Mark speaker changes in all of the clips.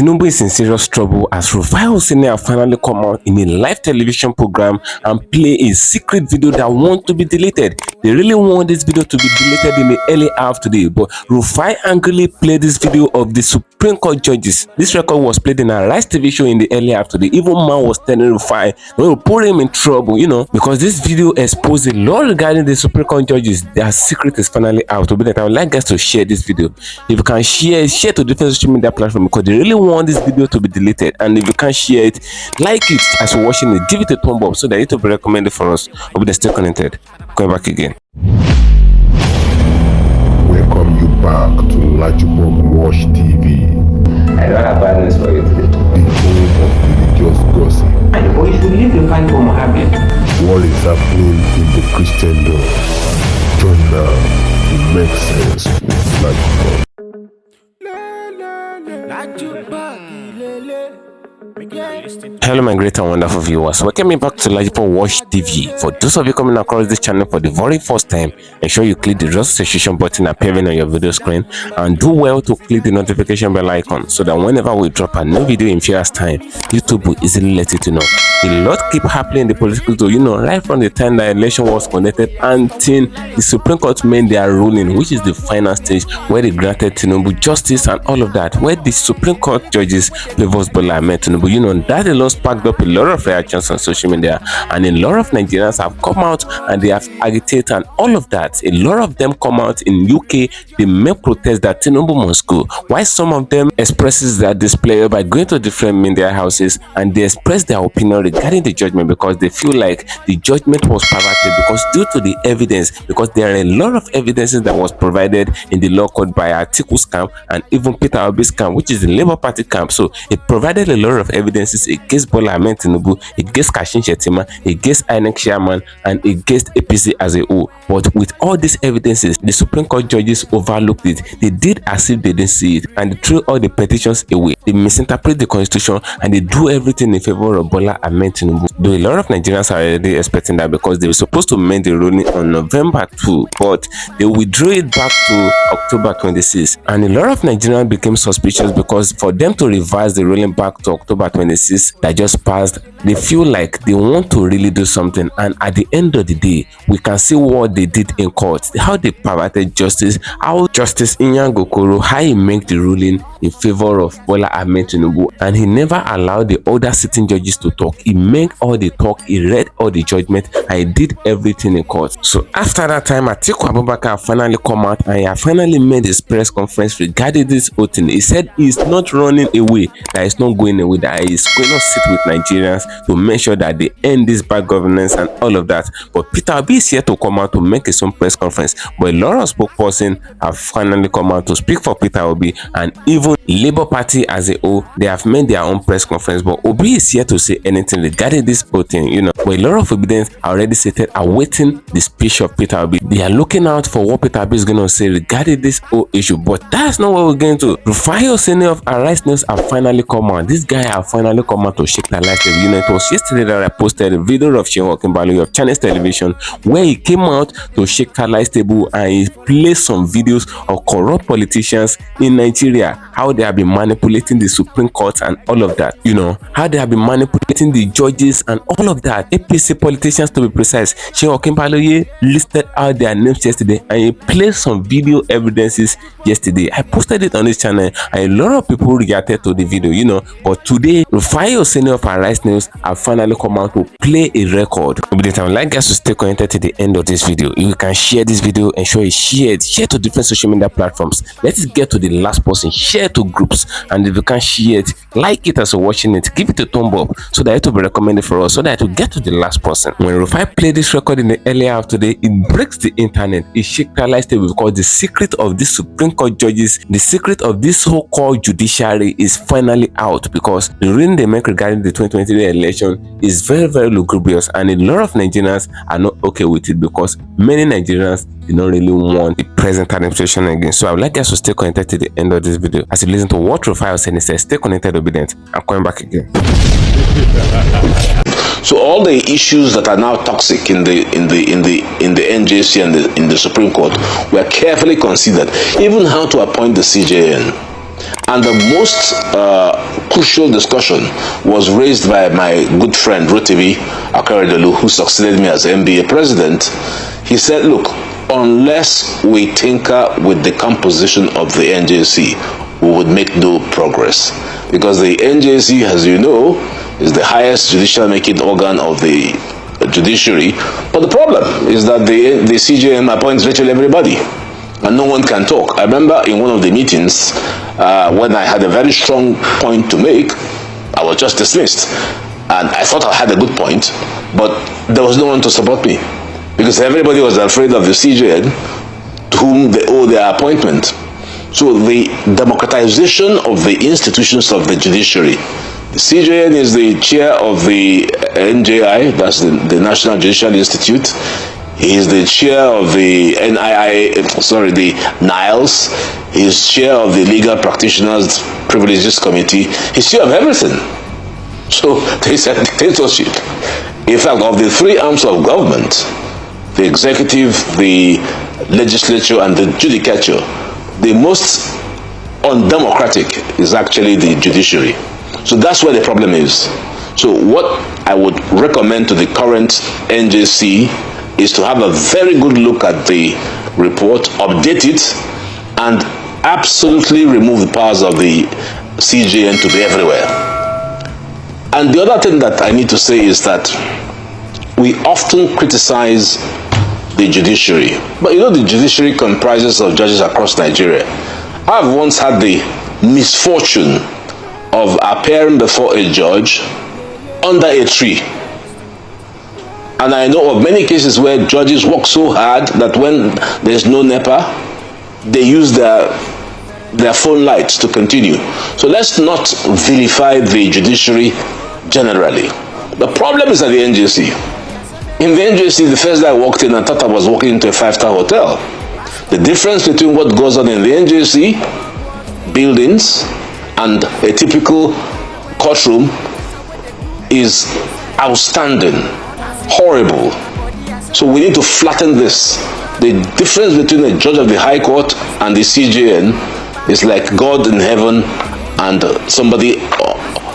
Speaker 1: Tinubu is in serious trouble as Rufai have finally come out in a live television program and play a secret video that wants to be deleted. They really want this video to be deleted in the early hour today, but Rufai angrily played this video of the Supreme Court judges. This record was played in a Laju TV show in the early hour today. Even man was telling Rufai they will put him in trouble, because this video exposed a lot regarding the Supreme Court judges. Their secret is finally out. I would like guys to share this video. If you can share to different social media platforms because they really want this video to be deleted. And if you can't share it, like it as you're watching it, give it a thumb up so that it will be recommended for us. Obidient, stay connected. Coming back again.
Speaker 2: Welcome you back to LAJUPOG TV.
Speaker 3: I don't have bad news for you today.
Speaker 2: The home of religious gossip.
Speaker 3: And boy, you should leave the fight for Mohammed.
Speaker 2: What is happening in the Christendom? Join now to make sense with LAJUPOG.
Speaker 1: Hello my great and wonderful viewers, welcome back to Laju TV. For those of you coming across this channel for the very first time, ensure you click the subscription button appearing on your video screen and do well to click the notification bell icon so that whenever we drop a new video in few hours time, YouTube will easily let you to know. A lot keep happening in the political zone, right from the time the election was conducted until the Supreme Court made their ruling, which is the final stage where they granted Tinubu justice and all of that, where the Supreme Court judges favors Bola Ahmed Tinubu. That alone sparked up a lot of reactions on social media, and a lot of Nigerians have come out and they have agitated and all of that. A lot of them come out in UK, they make protest that Tinubu must go, while some of them expresses their displeasure by going to different media houses and they express their opinion regarding the judgment because they feel like the judgment was perverted because due to the evidence, because there are a lot of evidences that was provided in the law court by ATIKU's camp and even Peter Obi's camp, which is the Labour Party camp. So it provided a lot of evidences against Bola Ahmed Tinubu, against Kashim Shettima, against INEC chairman, and against APC as a whole. But with all these evidences, the Supreme Court judges overlooked it. They did as if they didn't see it, and they threw all the petitions away. They misinterpret the constitution and they do everything in favor of Bola Ahmed Tinubu. Though a lot of Nigerians are already expecting that because they were supposed to make the ruling on November 2, but they withdrew it back to October 26. And a lot of Nigerians became suspicious because for them to revise the ruling back to October 26 that just passed, they feel like they want to really do something. And at the end of the day, we can see what they did in court, how they perverted justice, how Justice Inyang Gokoro, how he made the ruling in favor of Bola Ahmed Tinubu, and he never allowed the other sitting judges to talk. He made all the talk, he read all the judgment, and he did everything in court. So after that time, ABUBAKAR finally come out and he have finally made his press conference regarding this whole thing. He said he's not running away, that he's not going away, that he's going to sit with Nigerians to make sure that they end this bad governance and all of that. But Peter Obi is here to come out to make his own press conference. But a lot of spokesperson have finally come out to speak for Peter Obi, and even Labour Party as a whole, they have made their own press conference. But Obi is here to say anything regarding this whole thing, But a lot of Obedience are already seated awaiting the speech of Peter Obi. They are looking out for what Peter Obi is going to say regarding this whole issue. But that's not what we're going to. Rufai of Arise News have finally come out. This guy have finally come out to shake the light. It was yesterday that I posted a video of Shehu Okinbalu of Channels Television where he came out to shake the light table and he played some videos of corrupt politicians in Nigeria, how they have been manipulating the Supreme Court and all of that, how they have been manipulating the judges and all of that. APC politicians to be precise. Shehu Okinbalu listed out their names yesterday and he played some video evidences yesterday. I posted it on this channel and a lot of people reacted to the video, but today Rufai of Arise News have finally come out to play a record. Obedient, I would like guys to stay connected to the end of this video. You can share this video, ensure you share to different social media platforms. Let's get to the last person. Share to groups, and if you can share it, like it as you're watching it, give it a thumb up so that it will be recommended for us, so that it will get to the last person. When Rufai played this record in the early hour today, it breaks the internet. It shakes the light table because the secret of this Supreme Court judges, the secret of this so-called judiciary is finally out, because the ruling they make regarding the 2023 election is very, very lugubrious, and a lot of Nigerians are not okay with it because many Nigerians do not really want the present administration again. So I would like guys to stay connected to the end of this video as you listen to what Rufai was saying. He says, stay connected, Obedient. I'm coming back again.
Speaker 4: So all the issues that are now toxic in the NJC and in the Supreme Court were carefully considered, even how to appoint the CJN. And the most crucial discussion was raised by my good friend Rotimi Akaredolu, who succeeded me as NBA president. He said, look, unless we tinker with the composition of the NJC, we would make no progress. Because the NJC, as you know, is the highest judicial making organ of the judiciary. But the problem is that the CJN appoints virtually everybody, and no one can talk. I remember in one of the meetings, when I had a very strong point to make, I was just dismissed. And I thought I had a good point, but there was no one to support me, because everybody was afraid of the CJN, to whom they owe their appointment. So the democratization of the institutions of the judiciary. The CJN is the chair of the NJI, that's the National Judicial Institute. He is the chair of the the NILES. He is chair of the Legal Practitioners Privileges Committee. He's chair of everything. So there is a dictatorship. In fact, of the three arms of government, the executive, the legislature, and the judicature, the most undemocratic is actually the judiciary. So that's where the problem is. So what I would recommend to the current NJC is to have a very good look at the report, update it, and absolutely remove the powers of the CJN to be everywhere. And the other thing that I need to say is that we often criticize the judiciary. But you know, the judiciary comprises of judges across Nigeria. I've once had the misfortune of appearing before a judge under a tree. And I know of many cases where judges work so hard that when there's no NEPA, they use their phone lights to continue. So let's not vilify the judiciary generally. The problem is at the NJC. In the NJC, the first day I walked in, I thought I was walking into a 5-star hotel. The difference between what goes on in the NJC buildings and a typical courtroom is outstanding, horrible. So we need to flatten this. The difference between a judge of the High Court and the CJN is like God in heaven and somebody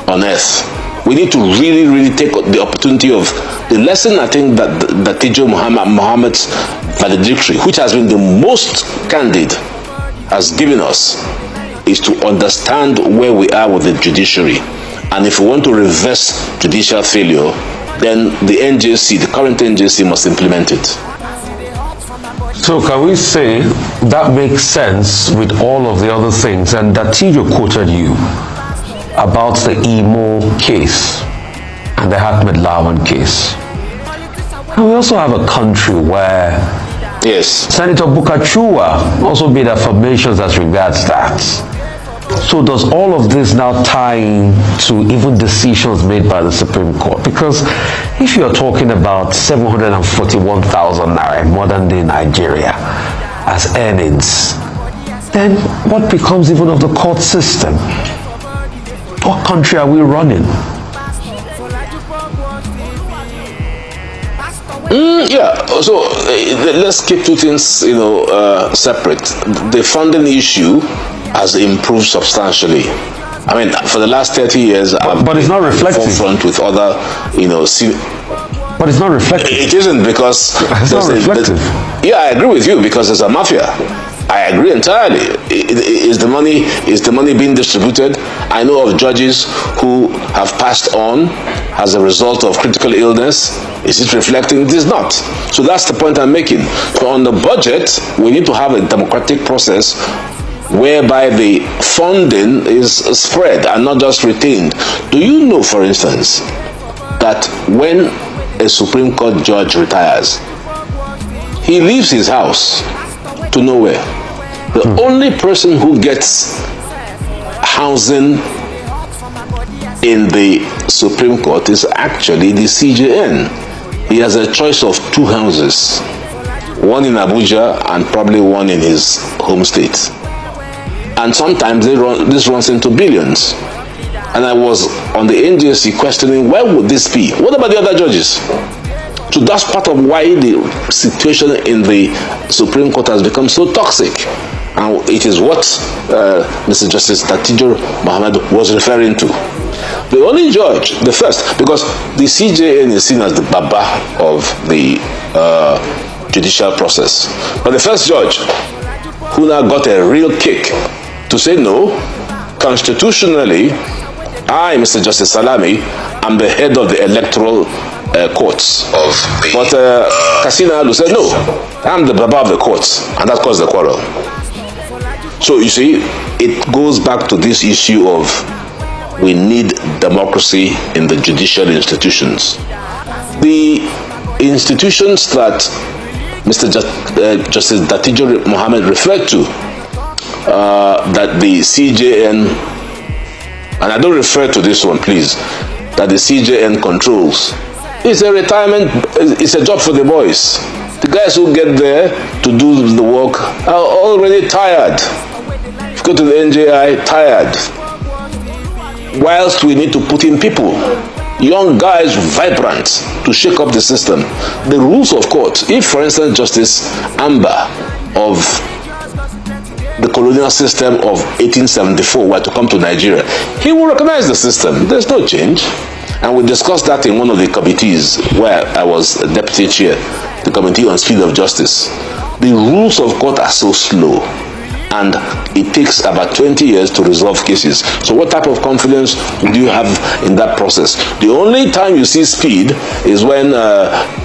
Speaker 4: on earth. We need to really take the opportunity of the lesson, I think, that Teacher Muhammad's valedictory, which has been the most candid, has given us, is to understand where we are with the judiciary. And if we want to reverse judicial failure, then the NJC, the current NJC, must implement it.
Speaker 5: So can we say that makes sense with all of the other things? And that Tijo quoted you about the Imo case and the Ahmed Lawan case. And we also have a country where
Speaker 4: yes,
Speaker 5: Senator Bukachua also made affirmations as regards that. So does all of this now tie into even decisions made by the Supreme Court? Because if you're talking about 741,000 naira in modern day Nigeria as earnings, then what becomes even of the court system? What country are we running?
Speaker 4: Yeah, so let's keep two things, separate. The funding issue has improved substantially. I mean, for the last 30 years,
Speaker 5: but it's not reflecting.
Speaker 4: Forefront with other,
Speaker 5: But it's not reflective.
Speaker 4: It isn't, because
Speaker 5: it's not reflective.
Speaker 4: Yeah, I agree with you, because there's a mafia. I agree entirely. Is the money being distributed? I know of judges who have passed on as a result of critical illness. Is it reflecting? It is not. So that's the point I'm making. So on the budget, we need to have a democratic process whereby the funding is spread and not just retained. Do you know, for instance, that when a Supreme Court judge retires, he leaves his house to nowhere? The only person who gets housing in the Supreme Court is actually the CJN. He has a choice of 2 houses, one in Abuja and probably one in his home state. And sometimes this runs into billions. And I was on the NJC questioning, why would this be? What about the other judges? So that's part of why the situation in the Supreme Court has become so toxic. And it is what Mr. Justice Tatijo Mohammed was referring to. The only judge, the first, because the CJN is seen as the Baba of the judicial process. But the first judge who now got a real kick to say no, constitutionally, I, Mr. Justice Salami, am the head of the electoral courts. But Kasina Alu said, no, I'm the Baba of the courts, and that caused the quarrel. So you see, it goes back to this issue of we need democracy in the judicial institutions. The institutions that Mr. Justice Tatijo Mohammed referred to, that the CJN, and I don't refer to this one, please, that the CJN controls, it's a retirement, it's a job for the boys. The guys who get there to do the work are already tired. If you go to the NJI, tired. Whilst we need to put in people, young guys, vibrant, to shake up the system. The rules of court, if for instance Justice Amber of the colonial system of 1874 were to come to Nigeria, he will recognize the system. There's no change. And we discussed that in one of the committees where I was a deputy chair, the Committee on Speed of Justice. The rules of court are so slow, and it takes about 20 years to resolve cases. So what type of confidence do you have in that process? The only time you see speed is when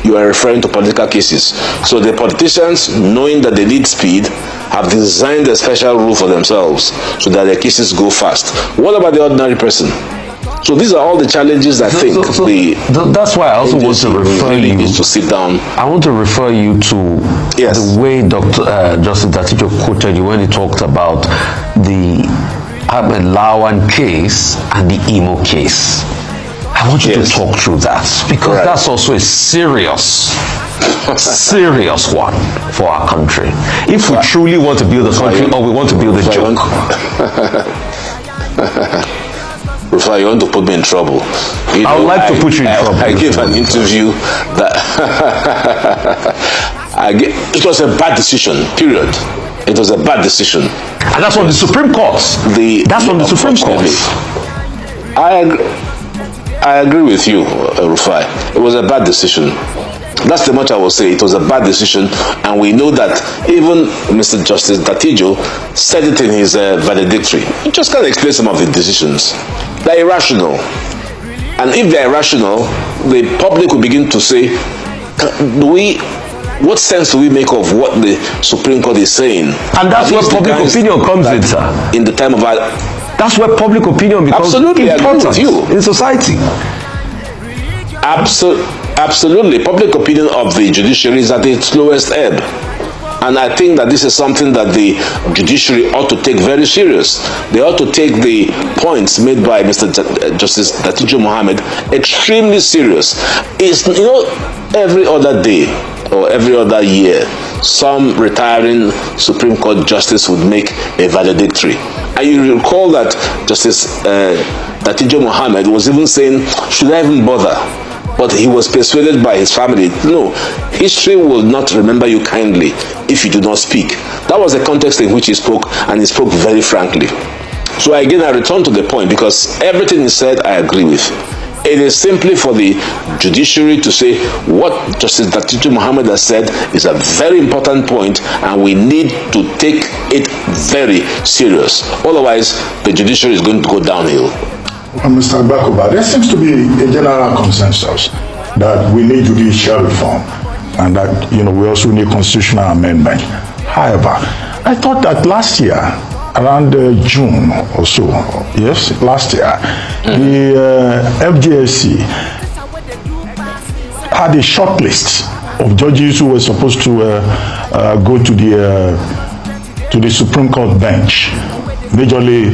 Speaker 4: you are referring to political cases. So the politicians, knowing that they need speed, have designed a special rule for themselves so that their cases go fast. What about the ordinary person? So these are all the challenges I think
Speaker 5: that's why I also want to refer you
Speaker 4: to sit down.
Speaker 5: I want to refer you to the way Justice Tatijo quoted you when he talked about the Ahmed Lawan case and the Imo case. I want you to talk through that, because that's also a serious one for our country. If we truly want to build a country, or we want to build a joke.
Speaker 4: Rufai, you want to put me in trouble.
Speaker 5: I would like to put you in trouble.
Speaker 4: I gave an interview that it was a bad decision, period. It was a bad decision.
Speaker 5: And that's from the Supreme Court. That's from the Supreme Court.
Speaker 4: I agree with you, Rufai. It was a bad decision. That's the much I will say. It was a bad decision, and we know that even Mr. Justice Tatijo said it in his valedictory. You just can't explain some of the decisions. They're irrational. And if they're irrational, the public will begin to say, what sense do we make of what the Supreme Court is saying?
Speaker 5: And that's where public opinion comes in, sir.
Speaker 4: In the time of our...
Speaker 5: That's where public opinion becomes important in society.
Speaker 4: Absolutely. Public opinion of the judiciary is at its lowest ebb. And I think that this is something that the judiciary ought to take very serious. They ought to take the points made by Mr. Justice Tatijo Mohammed extremely serious. It's, every other day or every other year, some retiring Supreme Court justice would make a valedictory. And you recall that Justice Tatijo Mohammed was even saying, should I even bother? But he was persuaded by his family. No, history will not remember you kindly if you do not speak. That was the context in which he spoke, and he spoke very frankly. So again, I return to the point, because everything he said, I agree with. It is simply for the judiciary to say what Justice Tatijo Mohammed has said is a very important point, and we need to take it very serious. Otherwise, the judiciary is going to go downhill.
Speaker 2: Mr. Bakuba, there seems to be a general consensus that we need judicial reform and that we also need constitutional amendment. However, I thought that last year, around June or so, last year, the FJSC had a short list of judges who were supposed to go to the Supreme Court bench. Majorly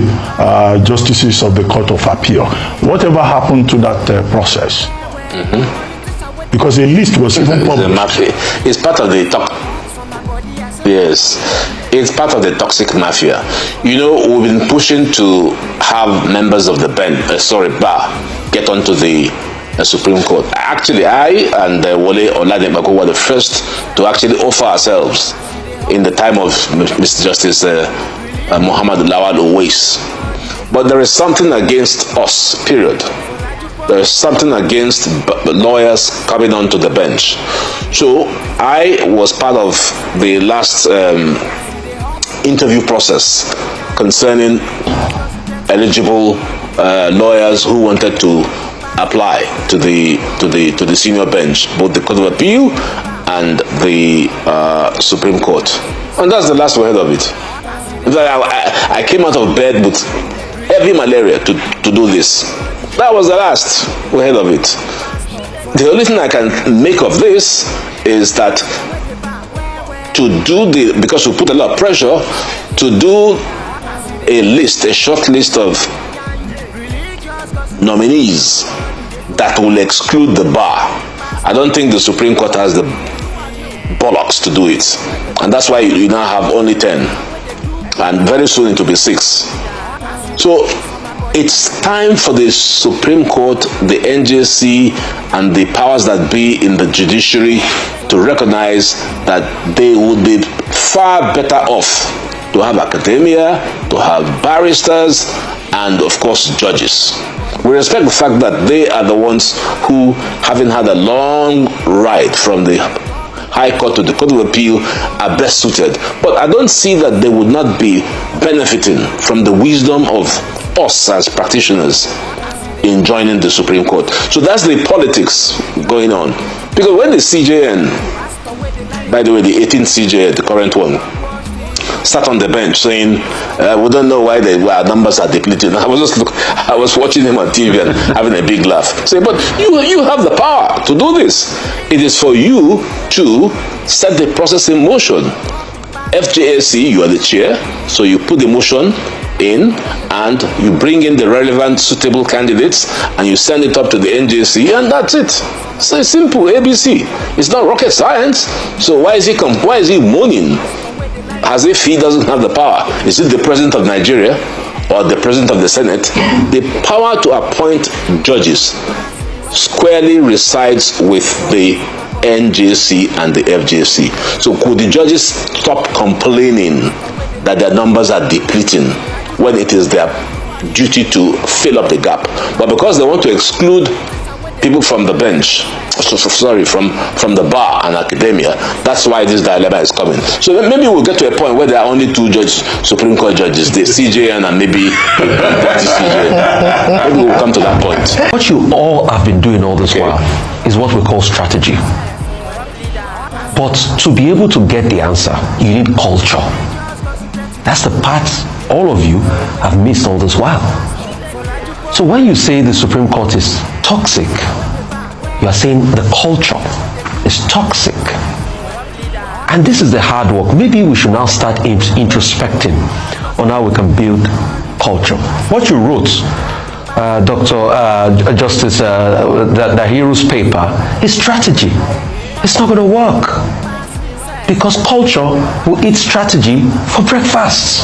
Speaker 2: justices of the Court of Appeal. Whatever happened to that process? Because a list was even published.
Speaker 4: It's part of the it's part of the toxic mafia. We've been pushing to have members of the bar get onto the Supreme Court. Actually, I and Wole Oladipako were the first to actually offer ourselves in the time of Mr. Justice Muhammad Lawal Owais. But there is something against us, period. There is something against lawyers coming onto the bench. So I was part of the last interview process concerning eligible lawyers who wanted to apply to the senior bench, both the Court of Appeal and the Supreme Court. And that's the last we heard of it. I came out of bed with heavy malaria to do this. That was the last we heard of it. The only thing I can make of this is that because we put a lot of pressure, to do a short list of nominees that will exclude the bar. I don't think the Supreme Court has the bollocks to do it. And that's why you now have only 10. And very soon it will be 6. So it's time for the Supreme Court, the NJC, and the powers that be in the judiciary to recognize that they would be far better off to have academia, to have barristers, and of course judges. We respect the fact that they are the ones who, having had a long ride from the High Court to the Court of Appeal, are best suited. But I don't see that they would not be benefiting from the wisdom of us as practitioners in joining the Supreme Court. So that's the politics going on. Because when the CJN, by the way, the 18th CJN, the current one, sat on the bench saying, we don't know why our numbers are depleted. I was watching him on TV and having a big laugh. Say, but you have the power to do this. It is for you to set the process in motion. FJAC, you are the chair, so you put the motion in and you bring in the relevant suitable candidates and you send it up to the NJC, and that's it. So it's simple, ABC. It's not rocket science. So why is he moaning as if he doesn't have the power? Is it the president of Nigeria or the president of the Senate? The power to appoint judges squarely resides with the NJC and the FJC. So could the judges stop complaining that their numbers are depleting when it is their duty to fill up the gap? But because they want to exclude people from the bench, from the bar and academia, that's why this dilemma is coming. So maybe we'll get to a point where there are only 2 Supreme Court judges, the CJN and maybe the CJN. Maybe we'll come to that point.
Speaker 5: What you all have been doing all this while is what we call strategy. But to be able to get the answer, you need culture. That's the part all of you have missed all this while. So when you say the Supreme Court is toxic, you are saying the culture is toxic. And this is the hard work. Maybe we should now start introspecting on how we can build culture. What you wrote, Dr. Justice Dahiru's paper, is strategy. It's not going to work. Because culture will eat strategy for breakfast.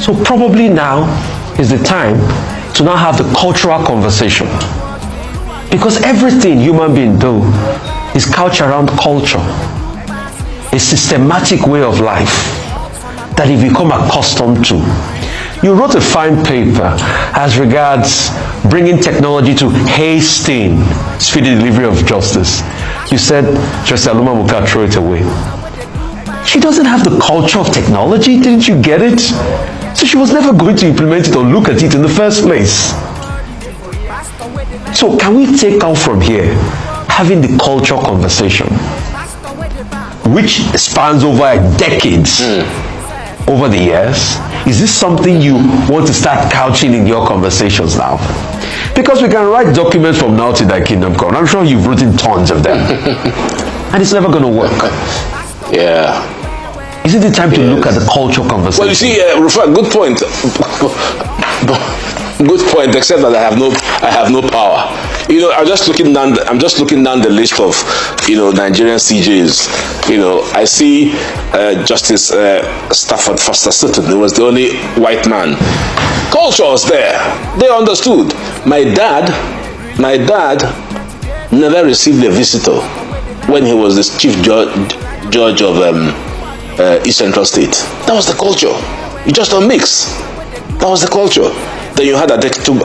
Speaker 5: So probably now is the time to now have the cultural conversation. Because everything human beings do is couched around culture. A systematic way of life that you become accustomed to. You wrote a fine paper as regards bringing technology to hasten speedy delivery of justice. You said, Justice Aluma throw it away. She doesn't have the culture of technology, didn't you get it? So she was never going to implement it or look at it in the first place. So can we take out from here having the culture conversation, which spans over decades, over the years? Is this something you want to start couching in your conversations now? Because we can write documents from now to thy kingdom come. I'm sure you've written tons of them. And it's never going to work.
Speaker 4: Yeah.
Speaker 5: Is it the time to look at the culture conversation?
Speaker 4: Well, you see, Rufai, good point. Good point, except that I have no power. You know, I'm just looking down the list of, Nigerian CJs. I see Justice Stafford Foster Sutton. He was the only white man. Culture was there. They understood. My dad never received a visitor when he was the chief judge of East Central State. That was the culture. You just don't mix. That was the culture. Then you had ATIKU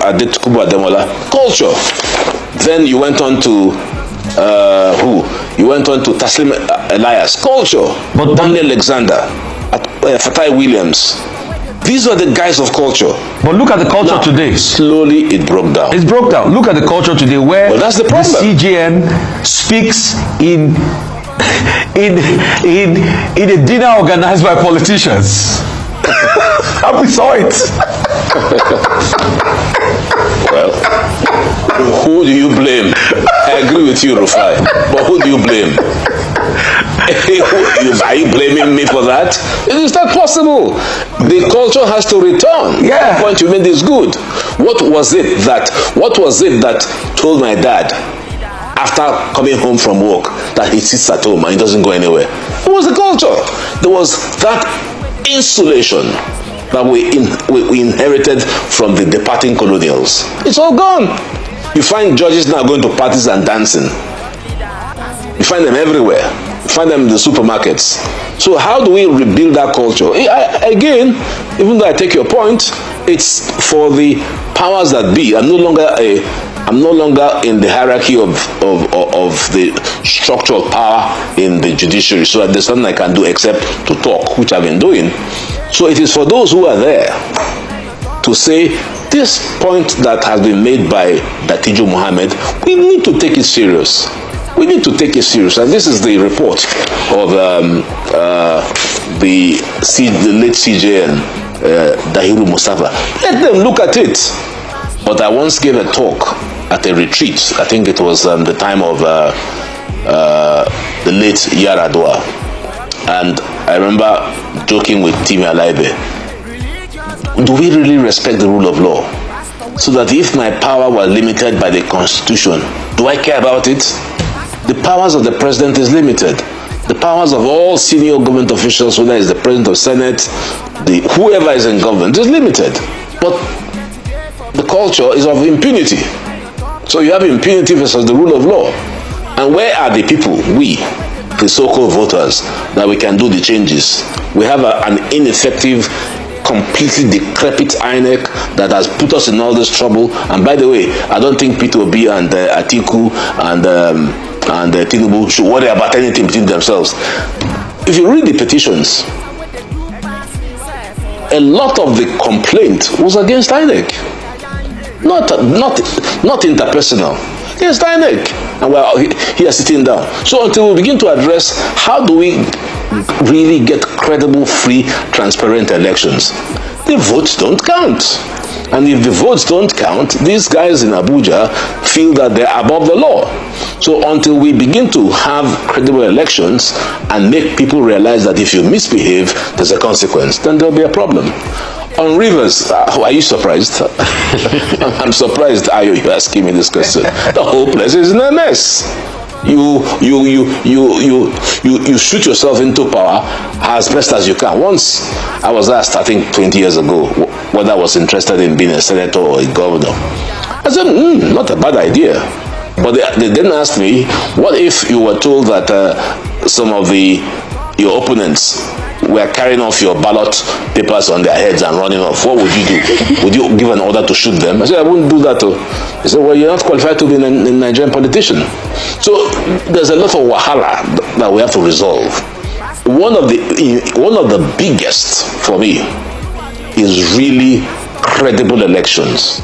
Speaker 4: Ademola. Culture. Then you went on to who? You went on to Taslim Elias. Culture. But Daniel Alexander, Fatai Williams. These were the guys of culture.
Speaker 5: But look at the culture now, today.
Speaker 4: Slowly it broke down.
Speaker 5: It's broke down. Look at the culture today where
Speaker 4: that's the problem.
Speaker 5: The CJN speaks in a dinner organized by politicians. We saw it.
Speaker 4: Well, who do you blame? I agree with you, Rufai. But who do you blame? Are you blaming me for that? It's not possible. The culture has to return.
Speaker 5: Yeah.
Speaker 4: The point you made is good. What was it that told my dad after coming home from work that he sits at home and he doesn't go anywhere? It was the culture. There was that insulation that we inherited from the departing colonials. It's all gone. You find judges now going to parties and dancing. You find them everywhere. You find them in the supermarkets. So how do we rebuild that culture? Again, even though I take your point, it's for the powers that be. I'm no longer in the hierarchy of the structure of power in the judiciary, so that there's nothing I can do except to talk, which I've been doing. So it is for those who are there to say, this point that has been made by Datiju Mohammed, we need to take it serious. We need to take it serious. And this is the report of the late CJN, Dahiru Mustafa. Let them look at it. But I once gave a talk at a retreat. I think it was the time of the late Yaradua. And I remember joking with Timi Alaibe. Do we really respect the rule of law? So that if my power were limited by the Constitution, do I care about it? The powers of the president is limited. The powers of all senior government officials, whether it's the president of Senate, whoever is in government, is limited. But the culture is of impunity. So you have impunity versus the rule of law. And where are the people, we, the so-called voters, that we can do the changes? We have an ineffective, completely decrepit INEC that has put us in all this trouble. And by the way, I don't think P2B and ATIKU and Tinubu should worry about anything between themselves. If you read the petitions, a lot of the complaint was against INEC. Not interpersonal, against INEC. And we're here sitting down. So until we begin to address how do we really get credible, free, transparent elections, the votes don't count. And if the votes don't count, these guys in Abuja feel that they're above the law. So until we begin to have credible elections and make people realize that if you misbehave, there's a consequence, then there'll be a problem. On Rivers, are you surprised? I'm surprised you're asking me this question. The whole place is in a mess. You shoot yourself into power as best as you can. Once I was asked, I think 20 years ago, whether I was interested in being a senator or a governor. I said, not a bad idea. But they then asked me, what if you were told that some of your opponents were carrying off your ballot papers on their heads and running off? What would you do? Would you give an order to shoot them? I said, I wouldn't do that. He said, well, you're not qualified to be a Nigerian politician. So there's a lot of wahala that we have to resolve. One of the biggest for me is really credible elections.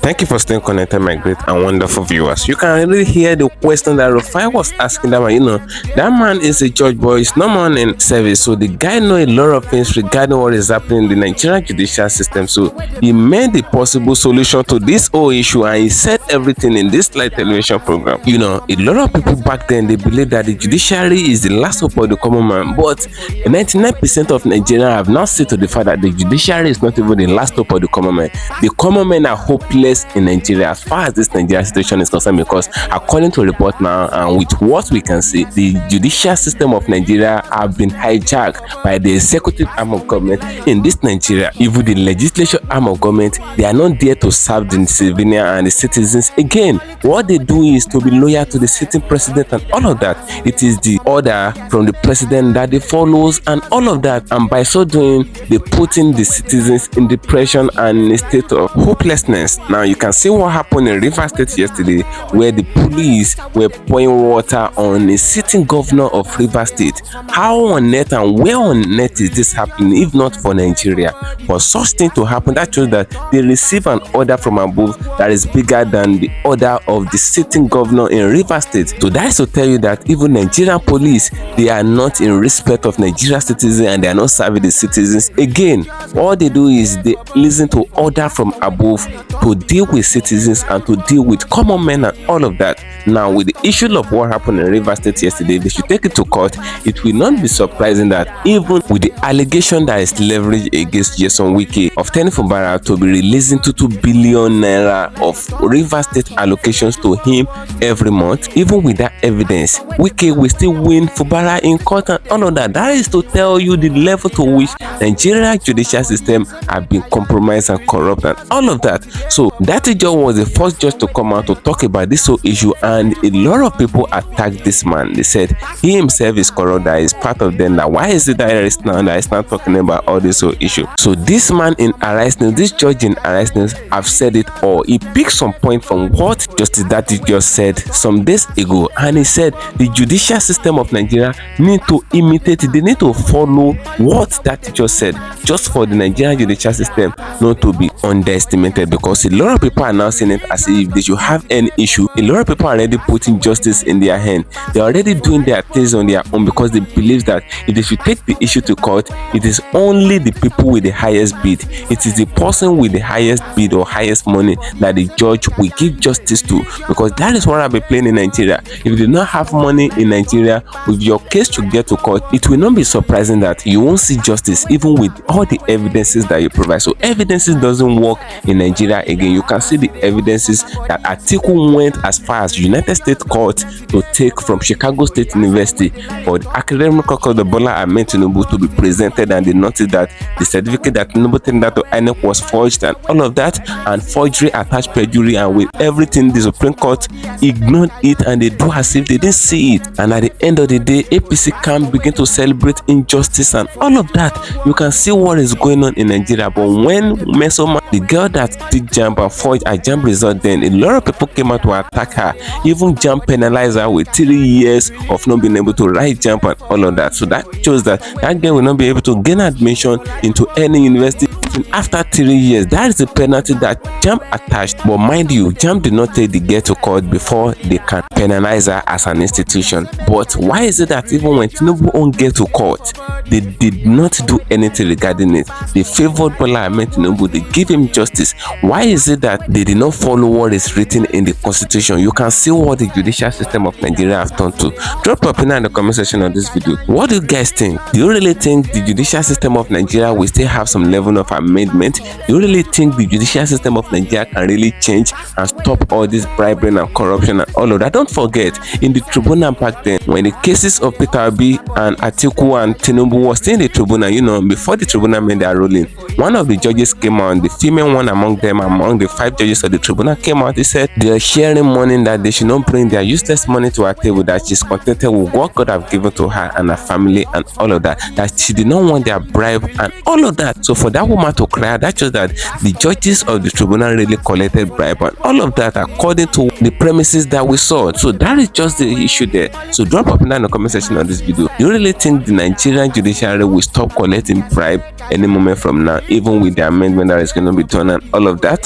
Speaker 1: Thank you for staying connected, my great and wonderful viewers. You can really hear the question that Rufai was asking that man. That man is a judge, but he's no man in service. So the guy knows a lot of things regarding what is happening in the Nigerian judicial system. So he made the possible solution to this whole issue, and he said everything in this live television program. A lot of people back then, they believe that the judiciary is the last hope of the common man. But 99% of Nigerians have now said to the fact that the judiciary is not even the last hope of the common man. The common men are hopeless case in Nigeria as far as this Nigeria situation is concerned, because according to a report now and with what we can see, the judicial system of Nigeria have been hijacked by the executive arm of government in this Nigeria. Even the legislature arm of government, they are not there to serve the civilian and the citizens again. What they do is to be loyal to the sitting president and all of that. It is the order from the president that they follows and all of that, and by so doing they putting the citizens in depression and in a state of hopelessness. Now you can see what happened in Rivers State yesterday, where the police were pouring water on a sitting governor of Rivers State. How on earth and where on earth is this happening if not for Nigeria? For such thing to happen, that shows that they receive an order from above that is bigger than the order of the sitting governor in Rivers State. So that is to tell you that even Nigerian police, they are not in respect of Nigerian citizens and they are not serving the citizens again. All they do is they listen to order from above to deal with citizens and to deal with common men and all of that. Now with the issue of what happened in Rivers State yesterday, they should take it to court. It will not be surprising that even with the allegation that is leveraged against Jason Wike of turning Fubara to be releasing 2 billion naira of Rivers State allocations to him every month, even with that evidence, Wike will still win Fubara in court and all of that. That is to tell you the level to which Nigeria judicial system have been compromised and corrupt and all of that. So that judge was the first judge to come out to talk about this whole issue, and a lot of people attacked this man. They said he himself is corrupt, that is part of them. Now why is it that is not talking about all this whole issue? So this man in Arise News, this judge in Arise News have said it all. He picked some point from what Justice Dati just said some days ago, and he said the judicial system of Nigeria need to imitate it. They need to follow what that just said, just for the Nigerian judicial system not to be underestimated, because a lot of people are now seeing it as if they should have any issue. A lot of people are already putting justice in their hand. They're already doing their things on their own because they believe that if they should take the issue to court, it is only the people with the highest bid. It is the person with the highest bid or highest money that the judge will give justice to, because that is what I've been playing in Nigeria. If you do not have money in Nigeria, with your case to get to court, it will not be surprising that you won't see justice even with all the evidences that you provide. So evidences doesn't work in Nigeria again. You can see the evidences that ATIKU went as far as United States Court to take from Chicago State University for the academic record of Bola Ahmed Tinubu to be presented, and they noted that the certificate that Tinubu tendered to INEC was forged and all of that, and forgery attached perjury, and with everything the Supreme Court ignored it and they do as if they didn't see it. And at the end of the day, APC can begin to celebrate injustice and all of that. You can see what is going on in Nigeria. But when Mesoma, the girl that did jump and forged a jump result, then a lot of people came out to attack her, even jump penalized her with 3 years of not being able to write jump and all of that. So that shows that that girl will not be able to gain admission into any university after 3 years. That is the penalty that JAMB attached. But mind you, JAMB did not take the girl to court before they can penalize her as an institution. But why is it that even when Tinubu won't get to court, they did not do anything regarding it? They favored Bola Ahmed Tinubu, they give him justice. Why is it that they did not follow what is written in the constitution? You can see what the judicial system of Nigeria have done to. Drop your opinion in the comment section of this video. What do you guys think? Do you really think the judicial system of Nigeria will still have some level of amendment? Do you really think the judicial system of Nigeria can really change and stop all this bribery and corruption and all of that? Don't forget, in the tribunal back then, when the cases of Peter Obi and ATIKU and Tinubu was still in the tribunal, you know, before the tribunal made their ruling, one of the judges came out, the female one among them, among the 5 judges of the tribunal, came out. He said they are sharing money, that they should not bring their useless money to her table, that she's contented with what God have given to her and her family and all of that, that she did not want their bribe and all of that. So for that woman to cry, that shows that the judges of the tribunal really collected bribe and all of that according to the premises that we saw. So that is just the issue there. So drop up in the comment section of this video. Do you really think the Nigerian judiciary will stop collecting bribe any moment from now, even with the amendment that is going to be done and all of that?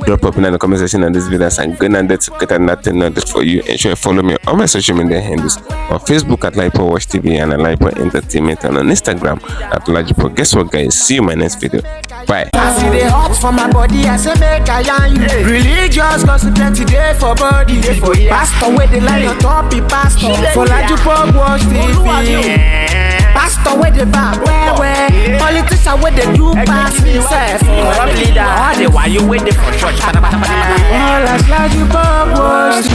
Speaker 1: Drop up in the comment section of this video, and go and get another notice for you. Ensure you follow me on my social media handles on Facebook at LAJUPOG TV and LAJUPOG Entertainment, and on Instagram at LAJUPOG. Guess what, guys? See you in my next video. Bye.
Speaker 6: I see the hot for my body, I say make I yarn you. Religious gossip plenty day for body. Pastor with the line on top, be pastor. For LAJUPOG Watch TV. Pastor Pastor with the back, where? Politician with the do pass himself. Corrupt leader, all the why you waiting for church? All as LAJUPOG was.